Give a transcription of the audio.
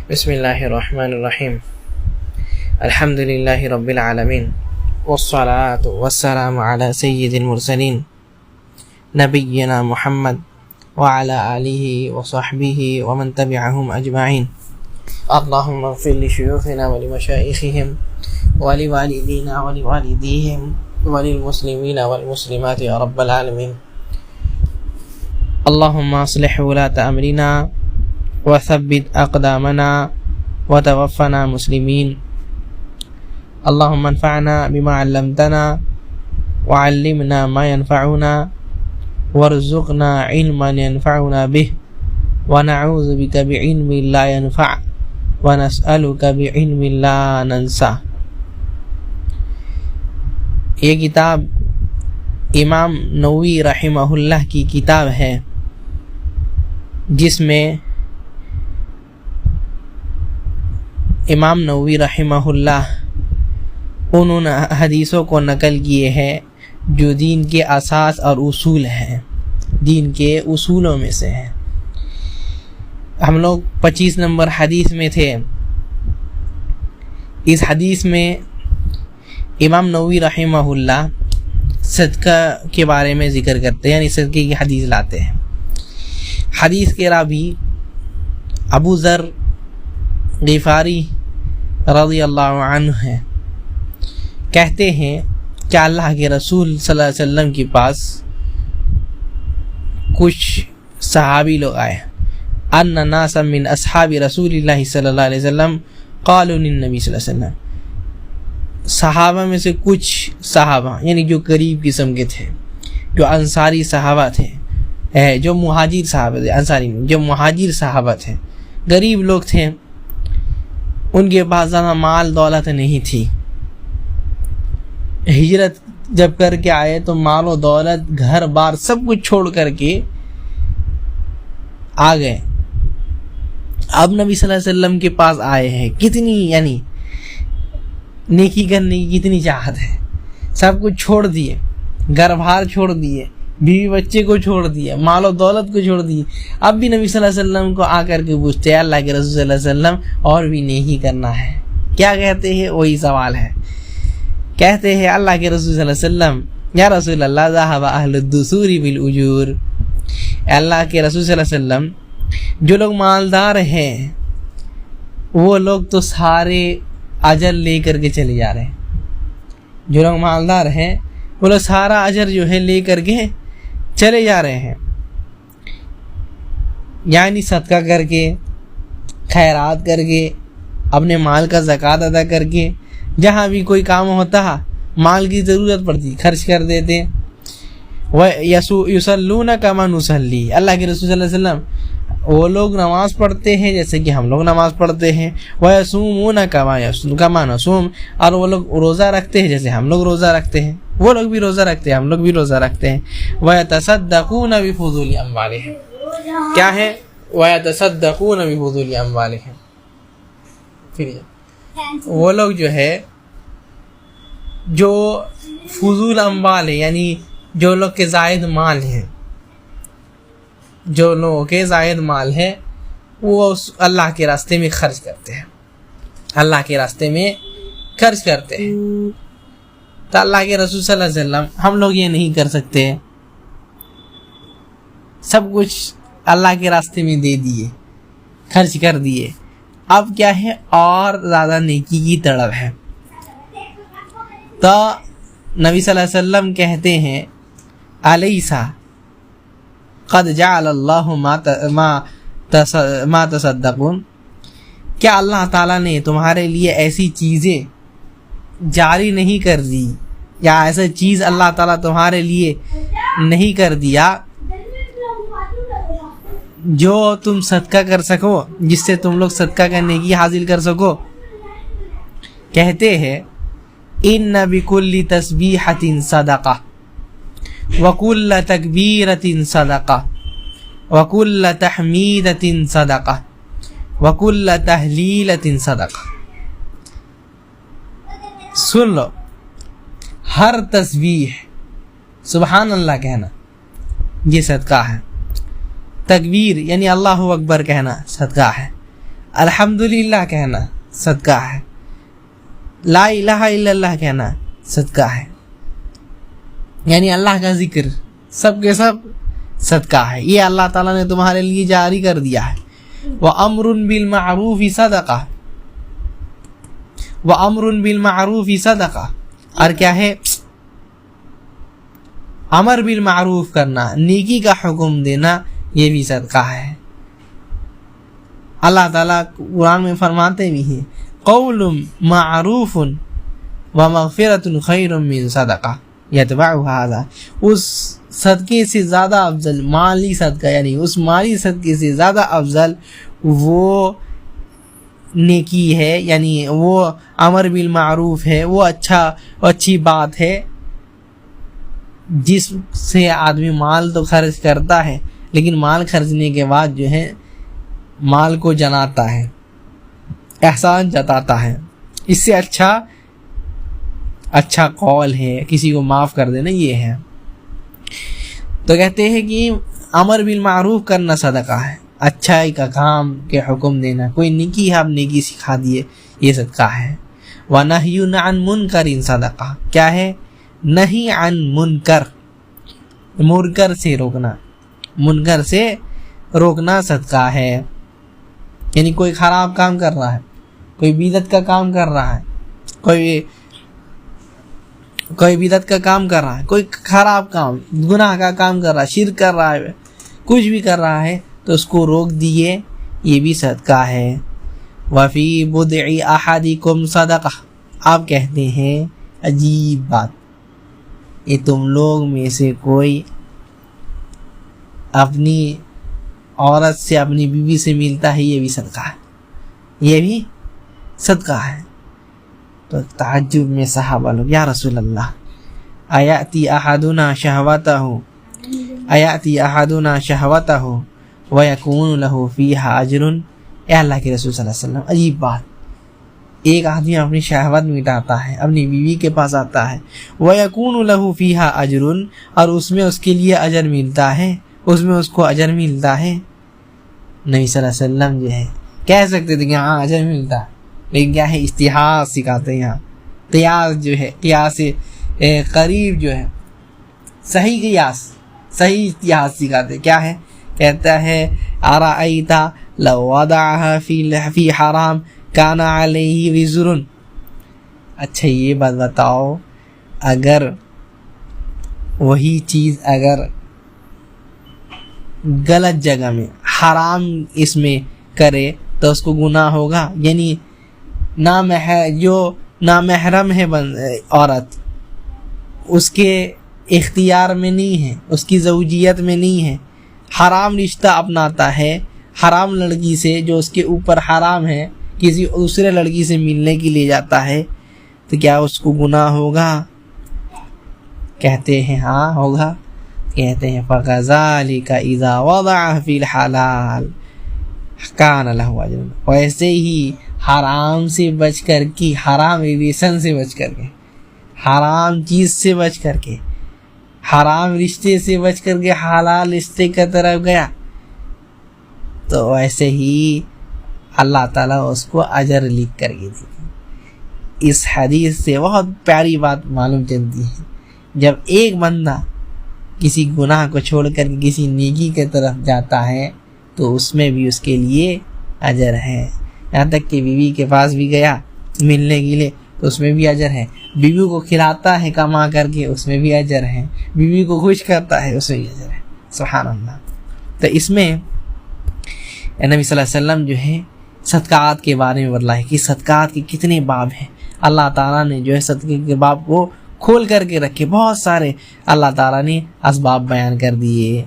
بسم اللہ الرحمن الرحیم الحمد للہ رب العالمین والصلاة والسلام علی سید المرسلین نبینا محمد وعلى آلہ وصحبہ ومن تبعہم اجمعین اللہم اغفر لشیوخنا ولمشائخہم ولوالدینا ولوالدیہم وللمسلمین والمسلمات یا رب العالمین اللہم اصلح ولاة امرنا وثبت اقدامنا وتوفنا مسلمین اللہم انفعنا بما علمتنا وعلمنا ما ينفعنا وارزقنا علما ينفعنا به ونعوذ بك بعلم لا ينفع ونسألك بعلم لا ننسى۔ یہ کتاب امام نووی رحمہ اللہ کی کتاب ہے جس میں امام نووی رحمہ اللہ انہوں نے حدیثوں کو نقل کیے ہیں جو دین کے اساس اور اصول ہیں، دین کے اصولوں میں سے ہیں۔ ہم لوگ 25 نمبر حدیث میں تھے۔ اس حدیث میں امام نووی رحمہ اللہ صدقہ کے بارے میں ذکر کرتے ہیں، یعنی صدقے کی حدیث لاتے ہیں۔ حدیث کے راوی ابو ذر غفاری رضی اللہ عنہ ہیں، کہتے ہیں کہ اللہ کے رسول صلی اللہ علیہ وسلم کے پاس کچھ صحابی لوگ آئے، ان ناسا من اصحاب رسول اللہ صلی اللہ علیہ وسلم قالوا للنبی صلی اللہ علیہ وسلم، صحابہ میں سے کچھ صحابہ یعنی جو قریب قسم کے تھے، جو انصاری صحابہ تھے، جو مہاجر صحابہ تھے، انصاری نہیں، جو مہاجر صحابہ تھے، غریب لوگ تھے، ان کے پاس زیادہ مال دولت نہیں تھی۔ ہجرت جب کر کے آئے تو مال و دولت گھر بار سب کچھ چھوڑ کر کے آ گئے۔ اب نبی صلی اللہ علیہ وسلم کے پاس آئے ہیں، کتنی یعنی نیکی کرنے کی کتنی چاہت ہے، سب کچھ چھوڑ دیے، گھر بار چھوڑ دیے، بیوی بچے کو چھوڑ دیے، مال و دولت کو چھوڑ دیے۔ اب بھی نبی صلی اللہ علیہ وسلم کو آ کر کے پوچھتے ہیں اللہ کے رسول صلی اللہ علیہ وسلم اور بھی نیکی کرنا ہے، کیا کہتے ہیں؟ وہی سوال ہے۔ کہتے ہیں اللہ کے رسول صلی اللہ علیہ وسلم یا رسول اللہ ذهب اہل الدثور بالاجور، اللہ کے رسول صلی اللہ علیہ وسلم جو لوگ مالدار ہیں وہ لوگ تو سارے اجر لے کر کے چلے جا رہے ہیں، جو لوگ مالدار ہیں وہ لوگ سارا اجر جو ہے لے کر کے چلے جا رہے ہیں، یعنی صدقہ کر کے، خیرات کر کے، اپنے مال کا زکوٰۃ ادا کر کے، جہاں بھی کوئی کام ہوتا ہے مال کی ضرورت پڑتی خرچ کر دیتے۔ یصلون کما نصلی، اللہ کے رسول صلی اللہ علیہ وسلم وہ لوگ نماز پڑھتے ہیں جیسے کہ ہم لوگ نماز پڑھتے ہیں، ویصومون کما نصوم، اور وہ لوگ روزہ رکھتے ہیں جیسے ہم لوگ روزہ رکھتے ہیں، وہ لوگ بھی روزہ رکھتے ہیں، ہم لوگ بھی روزہ رکھتے ہیں۔ ویتصدقون بفضول اموالہم، کیا ہے؟ ویتصدقون بفضول اموالہم، پھر وہ لوگ جو ہے جو فضول اموال ہے، یعنی جو لوگ کے زائد مال ہیں، جو لوگوں کے زائد مال ہے وہ اللہ کے راستے میں خرچ کرتے ہیں، اللہ کے راستے میں خرچ کرتے ہیں۔ تو اللہ کے رسول صلی اللہ علیہ وسلم ہم لوگ یہ نہیں کر سکتے، سب کچھ اللہ کے راستے میں دے دیے، خرچ کر دیے، اب کیا ہے اور زیادہ نیکی کی طلب ہے۔ تو نبی صلی اللہ علیہ وسلم کہتے ہیں الیسا قد جعل اللہ ما تصدقون، کیا اللہ تعالیٰ نے تمہارے لیے ایسی چیزیں جاری نہیں کر دی، یا ایسا چیز اللہ تعالیٰ تمہارے لیے نہیں کر دیا جو تم صدقہ کر سکو، جس سے تم لوگ صدقہ کرنے کی حاصل کر سکو؟ کہتے ہیں ان بکل تسبیحۃ صدقہ وکل تکبیرۃ صدقہ وکل تحمیدۃ صدقہ وکل تہلیلۃ صدقہ۔ سن لو، ہر تسبیح سبحان اللہ کہنا یہ صدقہ ہے، تکبیر یعنی اللہ اکبر کہنا صدقہ ہے، الحمدللہ کہنا صدقہ ہے، لا الہ الا اللہ کہنا صدقہ ہے، یعنی اللہ کا ذکر سب کے سب صدقہ ہے، یہ اللہ تعالیٰ نے تمہارے لیے جاری کر دیا ہے۔ وَأَمْرٌ بِالْمَعْرُوفِ صدقہ، وَأَمْرٌ بِالْمَعْرُوفِ صدقہ، اور کیا ہے؟ امر بالمعروف کرنا، نیکی کا حکم دینا، یہ بھی صدقہ ہے۔ اللہ تعالیٰ قرآن میں فرماتے بھی ہیں قول معروف ومغفرۃ خیر من صدقہ یتبعها هذا، اس صدقے سے زیادہ افضل مالی صدقہ، یعنی اس مالی صدقے سے زیادہ افضل وہ نیکی ہے، یعنی وہ امر بالمعروف ہے، وہ اچھی بات ہے جس سے آدمی مال تو خرچ کرتا ہے لیکن مال خرچنے کے بعد جو ہے مال کو جناتا ہے، احسان جتاتا ہے، اس سے اچھا قول ہے کسی کو معاف کر دینا، یہ ہے۔ تو کہتے ہیں کہ امر بالمعروف کرنا صدقہ ہے، اچھائی کا کام کے حکم دینا، کوئی نیکی ہے آپ نیکی سکھا دیے، یہ صدقہ ہے۔ وَنَهْيٌ عَنْ مُنْكَرٍ صدقہ، کیا ہے؟ نہیں عن منکر، منکر سے روکنا، منکر سے روکنا صدقہ ہے، یعنی کوئی خراب کام کر رہا ہے، کوئی بدعت کا کام کر رہا ہے، کوئی بدعت کا کام کر رہا ہے، کوئی خراب کام گناہ کا کام کر رہا ہے، شرک کر رہا ہے، کچھ بھی کر رہا ہے تو اس کو روک دیے، یہ بھی صدقہ ہے۔ وفی بدع احدکم صدقہ، آپ کہتے ہیں عجیب بات، یہ تم لوگ میں سے کوئی اپنی عورت سے اپنی بیوی سے ملتا ہے، یہ بھی صدقہ ہے، یہ بھی صدقہ ہے۔ تو تعجب میں صحابہ لوگ، یا رسول اللہ ایاتی احدنا شہوتہ ویکون لہ فیہا اجر، اے اللہ کے رسول صلی اللہ علیہ وسلم، عجیب بات، ایک آدمی اپنی شہوت مٹاتا ہے، اپنی بیوی کے پاس آتا ہے، وَيَكُونُ لَهُ فِيهَا أَجْرٌ، اور اس میں اس کے لیے اجر ملتا ہے، اس میں اس کو اجر ملتا ہے۔ نبی صلی اللہ علیہ وسلم جو ہے کہہ سکتے تھے کہ ہاں اجر ملتا ہے، لیکن کیا ہے؟ استحاض سکھاتے ہیں یہاں، قیاس جو ہے، قیاس قریب جو ہے، صحیح قیاس، صحیح استحاض سکھاتے، کیا ہے؟ کہتا ہے أَرَأَيْتَ لَوْ وَضَعَهَا فِي حَرَامٍ کان علیہ وزر، اچھا یہ بات بتاؤ، اگر وہی چیز اگر غلط جگہ میں حرام اس میں کرے تو اس کو گناہ ہوگا، یعنی جو نامحرم ہے عورت، اس کے اختیار میں نہیں ہے، اس کی زوجیت میں نہیں ہے، حرام رشتہ اپناتا ہے حرام لڑکی سے، جو اس کے اوپر حرام ہے، کسی دوسرے لڑکی سے ملنے کے لیے جاتا ہے، تو کیا اس کو گناہ ہوگا؟ کہتے ہیں ہاں ہوگا، کہتے ہیں فَكَذَلِكَ إِذَا وَضَعَ فِي الْحَلَالِ كَانَ لَهُ أَجْرٌ، ویسے ہی حرام سے بچ کر کے، حرام ریلیشن سے بچ کر کے، حرام چیز سے بچ کر کے، حرام رشتے سے بچ کر کے حلال رشتے کی طرف گیا تو ویسے ہی اللہ تعالیٰ اس کو اجر لکھ کر کے دی۔ اس حدیث سے بہت پیاری بات معلوم چلتی ہے، جب ایک بندہ کسی گناہ کو چھوڑ کر کسی نیکی کی طرف جاتا ہے تو اس میں بھی اس کے لیے اجر ہے، یہاں تک کہ بیوی کے پاس بھی گیا ملنے کے لیے تو اس میں بھی اجر ہے، بیوی کو کھلاتا ہے کما کر کے، اس میں بھی اجر ہے، بیوی کو خوش کرتا ہے، اس میں بھی اجر ہے، سبحان اللہ۔ تو اس میں نبی صلی اللہ علیہ وسلم جو ہے صدقات کے بارے میں بتلایا کہ صدقات کے کتنے باب ہیں، اللہ تعالیٰ نے جو ہے صدقے کے باب کو کھول کر کے رکھے، بہت سارے اللہ تعالیٰ نے اسباب بیان کر دیے۔